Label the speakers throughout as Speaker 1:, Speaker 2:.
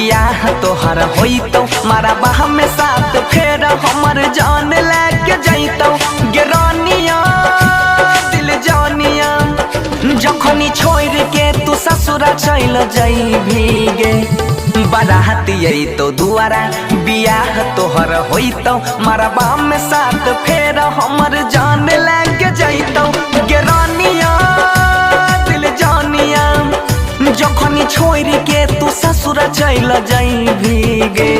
Speaker 1: बियाह तोहर होइतो मारा बाह में साथ फेर हमर जान लेके जइतो गे रानिया दिल जानिया जखनी छोड़ के तू ससुरा चल जाइबी गे बाराती तो दुआरा बियाह तोहर होइतो मारा बाह में साथ फेर हमर जान लेके जइतो गे रानिया दिल जानिया जखनी छोड़ के तू ससुरा चल जाइबी गे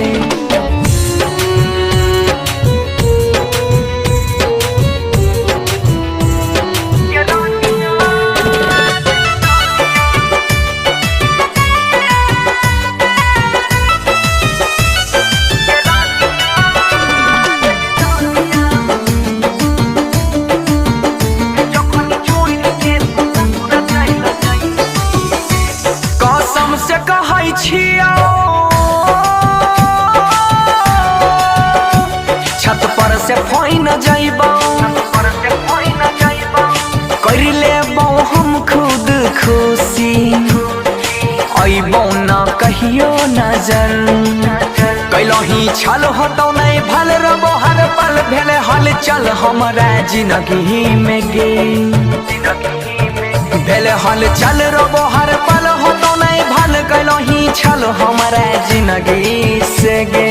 Speaker 1: से कहै छियो छत पर से फोइन जाइबो कर लेबो हम खुद खुशी अइबो न कहियो नजर कैलही छल होतौ नहीं भल रबो हर पल भेले हल चल हमरा जिंदगी में गे भेले हल चल रबो हर पल होतौ नहीं भल कैलही छल हमारा जिंदगी से गे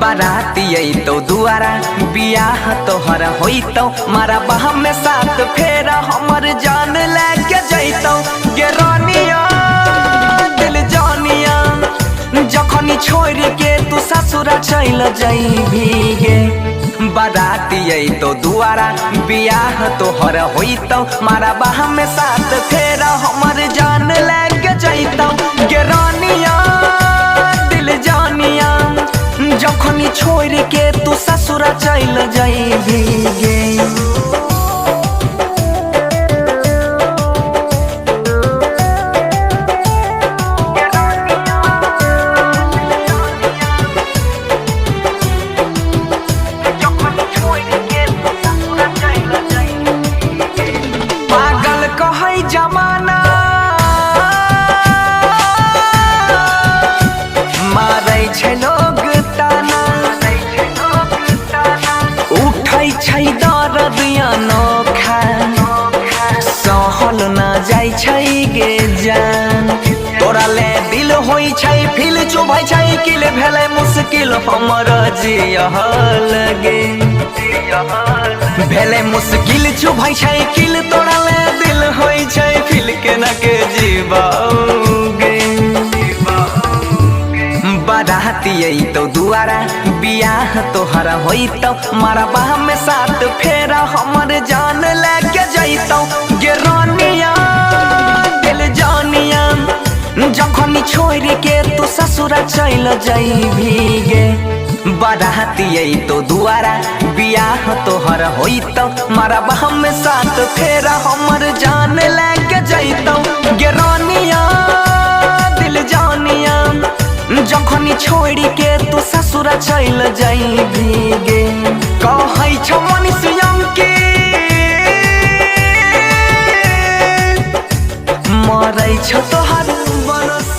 Speaker 1: बाराती तो दुआरा बियाह तोहर होइतो मारा बाह में साथ फेर हमर जान लेके जइतो गे रानिया दिल जानिया जखनी छोड़ के तू ससुरा चल जाइबी गे बाराती तो दुआरा बियाह तोहर होइतो मारा बाह में साथ फेर हमर जान लेके जइतो गे रानिया दिल जानिया जखनी छोड़ के तू ससुरा चल जाइबी गे जमाना मारै छै लोग ताना उठै छै दर्द अनोखा सहल न जाइ छै गे जान तोरा ले दिल होइ छै फिल चुभै छै किल भेलै मुश्किल हमर जियह लगे भेले मुश्किल चुभै छै किल तोरा ले दिल होइ छै फिल के न के जीवाओगे बाराती तो दुआरा बियाह तोहर होइतो मारा बाह में साथ फेर हमर जान लेके जइतो गे रानिया दिल जानिया जखनी छोड़ के तू ससुरा चल जाइबी गे बाराती तो दुआरा बियाह तोहर होइतो मारा बाह में साथ फेर हमर जान लेके जइतो गे रानिया दिल जानिया जखनी छोड़ के तू ससुरा चल जाइबी गे कहै छ मनुष्यम के मरै छ तोहर बरस